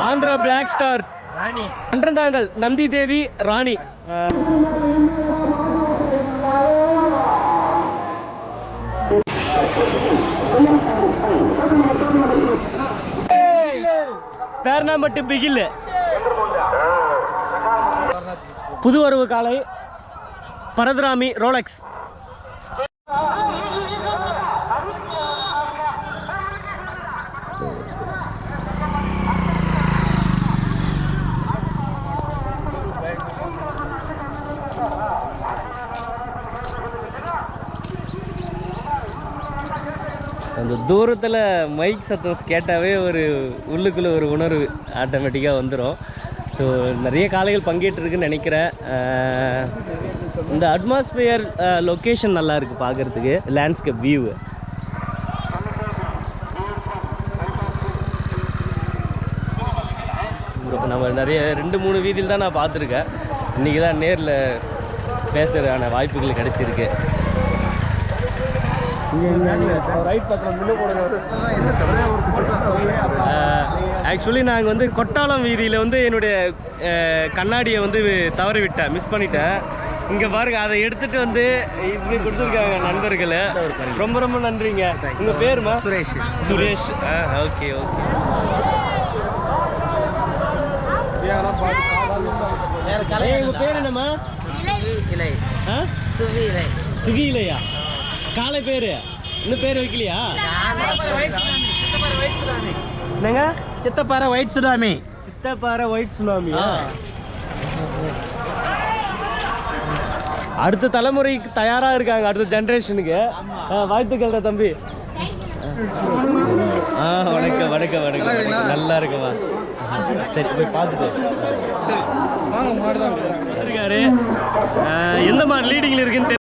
Andhra black star ராணி அன்றந்தாங்கல் நந்தி தேவி ராணி. பேர்னாம்பட்டு பிகில் புது வரவு காலை பரதுராமி ரோலக்ஸ். அந்த தூரத்தில் மைக் சத்தம் கேட்டாவே ஒரு உள்ளுக்குள்ளே ஒரு உணர்வு ஆட்டோமேட்டிக்காக வந்துடும். ஸோ நிறைய காளைகள் பங்கேற்றுருக்குன்னு நினைக்கிறேன். இந்த அட்மாஸ்பியர் லொக்கேஷன் நல்லா இருக்குது பார்க்குறதுக்கு, லேண்ட்ஸ்கேப் வியூ. நம்ம நிறைய 2-3 வீதியில் தான் நான் பார்த்துருக்கேன். இன்றைக்கி தான் நேரில் பேசுகிறதான வாய்ப்புகள் கிடைச்சிருக்கு. ஆக்சுவலி நாங்கள் வந்து கொட்டாலம் வீதியில் வந்து என்னுடைய கண்ணாடியை வந்து தவறி விட்டேன், மிஸ் பண்ணிட்டேன். இங்கே பாருங்க, அதை எடுத்துகிட்டு வந்து இப்படி கொடுத்துருக்காங்க நண்பர்கள். ரொம்ப ரொம்ப நன்றிங்க. உங்கள் பேருமா? சுரேஷ். சுரேஷ். Okay okay. உங்கள் பேர் என்னம்மா? சுகி இலையா? காலை பேரு இன்னும் பேர் வைக்கலையா? என்னங்க? Chithapparai white tsunami. Chithapparai white tsunami. அடுத்த தலைமுறைக்கு தயாராக இருக்காங்க, அடுத்த ஜென்ரேஷனுக்கு. வாழ்த்துக்கள் தம்பி. வணக்கம் வணக்கம் வணக்கம். நல்லா இருக்குமா? சரி, போய் பார்த்துட்டு இருக்காரு. எந்த மாதிரி லீடிங்கில் இருக்குன்னு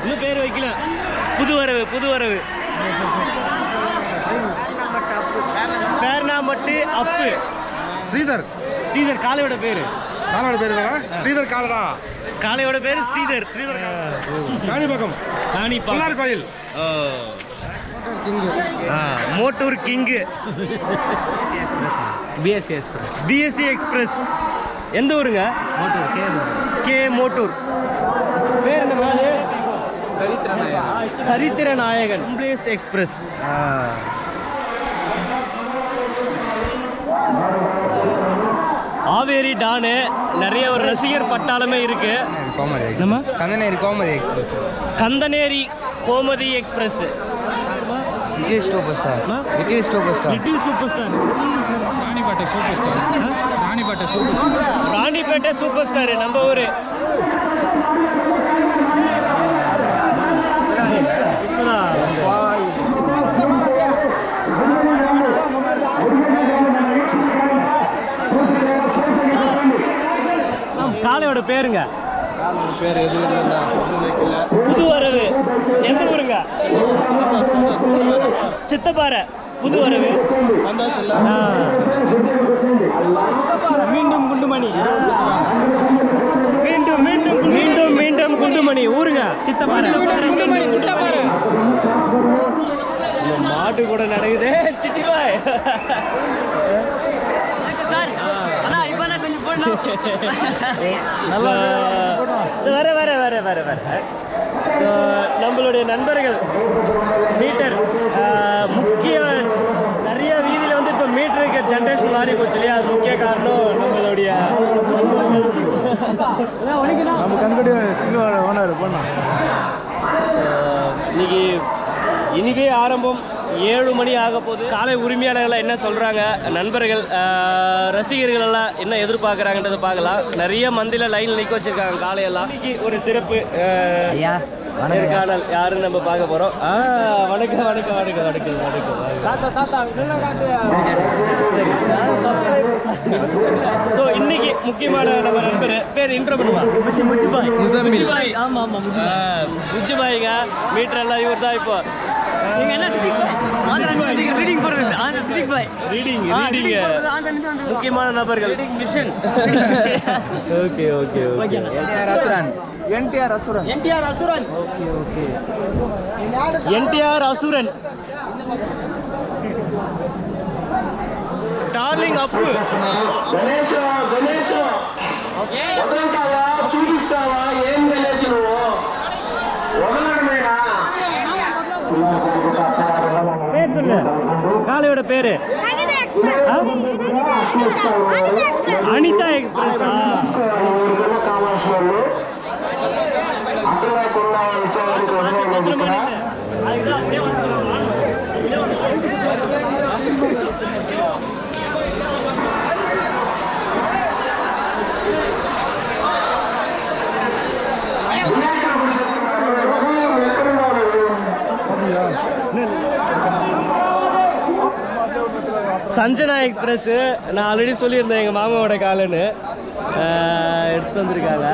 இன்னும் பேர் வைக்கல. புது வரவு புது வரவு. பேர்னாம்பட்டு அப்பு. ஸ்ரீதர். ஸ்ரீதர் காளையோட பேரு. காளையோட பேரு தான் ஸ்ரீதர். காளைதா காளையோட பேரு ஸ்ரீதர். ஸ்ரீதர். காணிபாக்கம். காணிபாக்கம் கோயில். மோட்டூர் கிங்கு. BSc express. எந்த ஊருங்க? மோட்டூர். கே மோட்டூர். பேர் என்ன? சரித்திர நாயகன். Blaze express. ஆவேரி டானு. நிறைய ஒரு ரசிகர் பட்டாளமே இருக்கு. Kandaneri Gomathi express. Kandaneri Gomathi express. Little super star. Little super star. Ranipet super star. Ranipet super star நம்ம ஊரு. காளையோட பேருங்க? பேர் எதுவும் புது வரவு. எந்த ஊருங்க? சித்தப்பாறை. புது வரவு. மீண்டும் குண்டுமணி. மீண்டும் மீண்டும் மீண்டும் மீண்டும் குண்டுமணி. ஊருங்க சித்தப்பாறை. மாட்டு கூட நடக்குது. சிட்டிபாய். வர வர வர வர வர நம்மளுடைய நண்பர்கள் மீட்டர் முக்கிய நிறைய வீதியில் வந்து இப்போ மீட்டருக்கு ஜென்ரேஷன் மாறி போச்சு இல்லையா? அது முக்கிய காரணம் நம்மளுடைய இன்னைக்கு ஆரம்பம் 7 மணி ஆக போகுது. காலை உரிமையாளர்கள் என்ன சொல்கிறாங்க, நண்பர்கள் ரசிகர்கள் எல்லாம் என்ன எதிர்பார்க்குறாங்கன்றதை பார்க்கலாம். நிறைய மந்தியில் லைனில் நிற்க வச்சுருக்காங்க காலையெல்லாம். இன்னைக்கு ஒரு சிறப்பு நேர்காணல் யாருன்னு நம்ம பார்க்க போகிறோம். வணக்கம் வணக்கம் வணக்கம் வணக்கம் வணக்கம். ஸோ இன்னைக்கு முக்கியமான நம்ம நண்பர் பேர் இன்ட்ரோ பண்ணுவா. முச்சிபாய். ஆமாம் ஆமாம் முச்சிபாய்ங்க. மீட்டர் எல்லாம் இவர் தான் இப்போ ரீடிங் முக்கியமான நபர்கள் okay okay okay NTR Asuran. Okay okay NTR அசுரன் டார்லிங் அப்பு பேர் சொல்லு காளையோட பேரு அனிதா எக்ஸ்பிரஸா சஞ்சனா எக்ஸ்பிரஸ் நான் ஆல்ரெடி சொல்லியிருந்தேன் எங்கள் மாமாவோட காலன்னு எடுத்து வந்திருக்காங்க.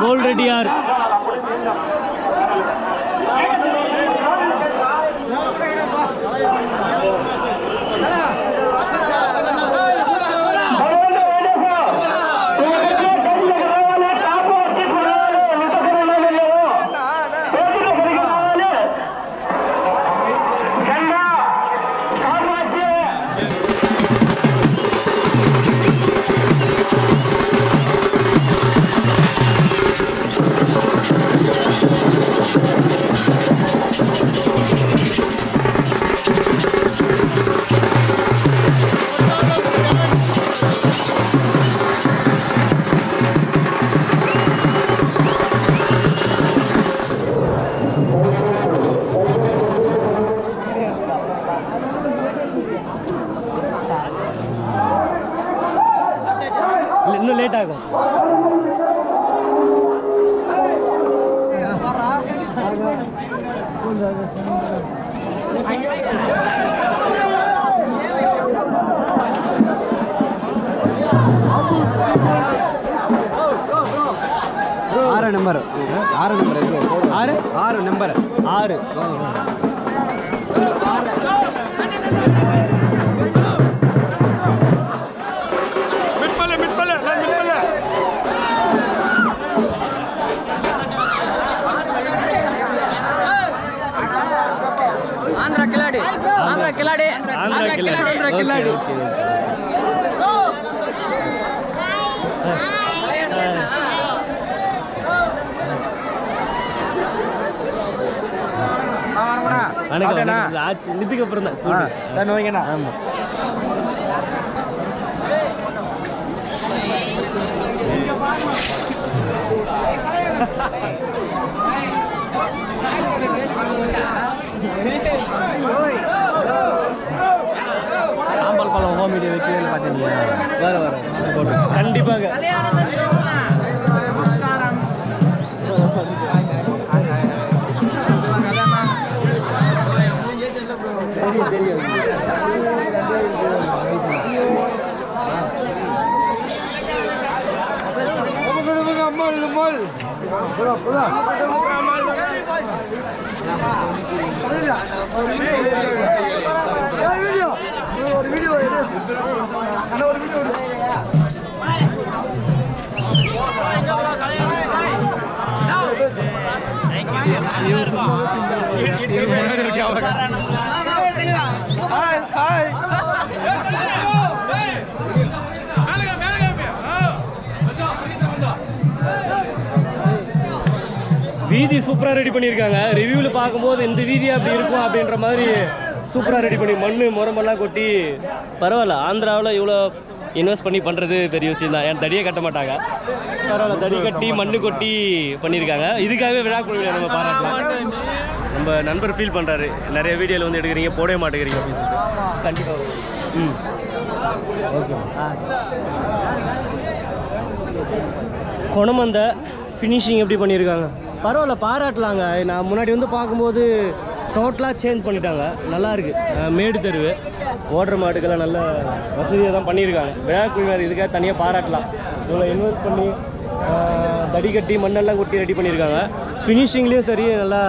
கோல் ரெடியார் இன்னும் லேட் ஆகும். ஆறு நம்பர் ஆறு ஆறு நம்பர் ஆறு ஆந்திரா கில்லாடி ஆந்திரா கில்லாடி ஆந்திரா கில்லாடி இதுக்கு அப்புறம் தான் சரி வைங்கண்ணா. ஆமா சாம்பல் பழம் ஹோம் வீடியோ வைக்கவே பார்த்தீங்களா? வர கண்டிப்பாக வீதி சூப்பராக ரெடி பண்ணியிருக்காங்க. ரிவ்யூவில் பார்க்கும்போது இந்த வீதி அப்படி இருக்கும் அப்படின்ற மாதிரி சூப்பராக ரெடி பண்ணி மண் முரம்பெல்லாம் கொட்டி பரவாயில்ல. ஆந்திராவில் இவ்வளோ இன்வெஸ்ட் பண்ணி பண்ணுறது பெரிய விஷயம் தான். ஏன் தடியை கட்ட மாட்டாங்க, பரவாயில்ல. தடி கட்டி மண் கொட்டி பண்ணியிருக்காங்க. இதுக்காகவே விழா குழுவில் நம்ம பாராட்டலாம். நம்ம நண்பர் ஃபீல் பண்ணுறாரு, நிறைய வீடியோவில் வந்து எடுக்கிறீங்க போடவே மாட்டேங்கிறீங்க அப்படின்னு சொல்லிட்டு. கண்டிப்பாக ஓகே. குணமந்த ஃபினிஷிங் எப்படி பண்ணியிருக்காங்க பரவாயில்ல, பாராட்டலாங்க. நான் முன்னாடி வந்து பார்க்கும்போது டோட்டலாக சேஞ்ச் பண்ணிட்டாங்க, நல்லா இருக்குது. மேடு தெருவு ஓடுற மாட்டுக்கெல்லாம் நல்ல வசதியாக தான் பண்ணியிருக்காங்க. விழா குழுவினர் இதுக்காக தனியாக பாராட்டலாம். இவ்வளோ இன்வெஸ்ட் பண்ணி தடி கட்டி மண்ணெல்லாம் கொட்டி ரெடி பண்ணியிருக்காங்க. ஃபினிஷிங்லேயும் சரி, நல்லா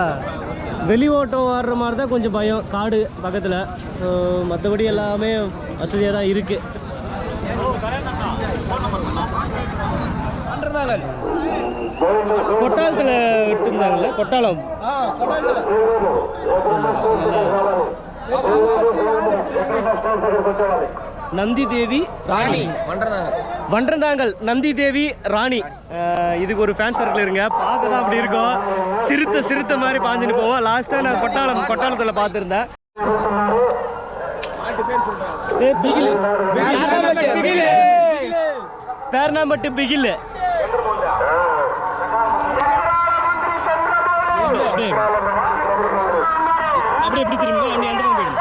வெளி ஓட்டம் ஆடுற மாதிரி தான் கொஞ்சம் பயம், காடு பக்கத்தில். மற்றபடி எல்லாமே வசதியாக தான் இருக்குது. கொட்டாலத்தில் விட்டுருந்தாங்கல்ல, கொட்டாலம் நந்தி தேவி ராணி வண்டந்தாங்கல் நந்தி தேவி ராணி. இதுக்கு ஒரு ஃபேன் சர்க்கிள் இருங்க, பார்க்க தான் அப்படி இருக்கும். சிறுத்தை மாதிரி பாஞ்சுன்னு போவோம். லாஸ்ட்டாக நான் கொட்டாலத்தில் பார்த்துருந்தேன். பேர்னாம்பட்டு பிகில். அப்படி எப்படி திரும்ப நீ அந்த பக்கம் போயிடு.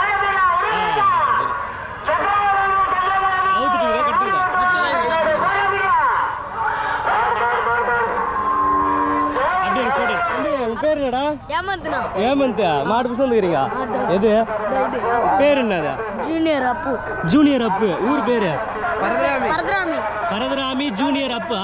பேர் என்னடா? ஏமந்த். மாடு புதுசு வந்துக்கிறீங்க. எது பேர் என்னது? ஜூனியர் அப்பு. ஊர் பேரு பரதராமி ஜூனியர் அப்பா.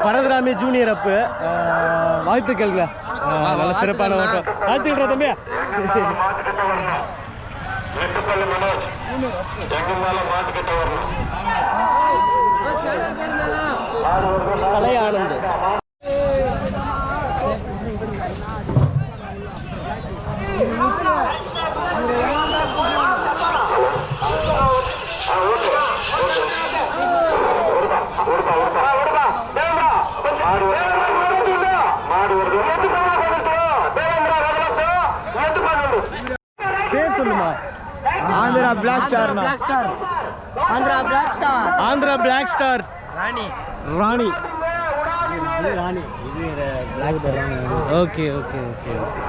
பரதராமி ஜூனியர் அப்பு, வாழ்த்துக்கள்ங்க. நல்ல சிறப்பான ஓட்டம். வாழ்த்துக்கிட்டா தம்பி. கலை ஆனந்த். பேர் சொல்லுமா? Andhra black star. Andhra black star Rani. Okay okay okay okay.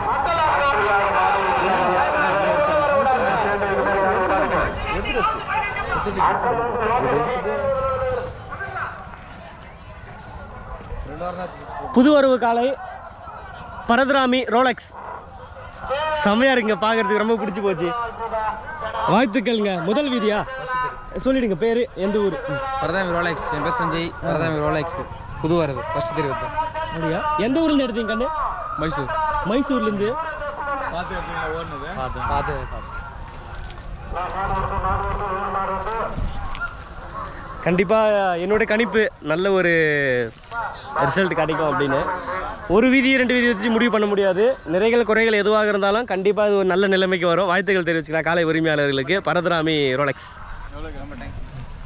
புதுவரவு காலை பரதராமி ரோலக்ஸ். செம்மையா இருக்குங்க, பார்க்கறதுக்கு ரொம்ப பிடிச்சி போச்சு. வாழ்த்துக்கள்ங்க. முதல் வீதியா சொல்லிடுங்க, பேரு எந்த ஊர்? பரதராமி ரோலக்ஸ். என் பேர் சஞ்சய். பரதராமி ரோலக்ஸ் புதுவரவு ஃபர்ஸ்ட் தெரு. அப்படியா? எந்த ஊர்லேருந்து எடுத்தீங்க கண்ணு? மைசூர். மைசூர்லேருந்து. பார்த்து கண்டிப்பாக என்னோட கணிப்பு நல்ல ஒரு ரிசல்ட் கிடைக்கும் அப்படின்னு. ஒரு வீதி 2 வீதி வச்சு முடிவு பண்ண முடியாது. நிறைகள் குறைகள் எதுவாக இருந்தாலும் கண்டிப்பாக அது ஒரு நல்ல நிலைமைக்கு வரும். வாழ்த்துக்கள் தெரிவிச்சுக்கலாம் காலை உரிமையாளர்களுக்கு. பரதராமி ரோலக்ஸ்.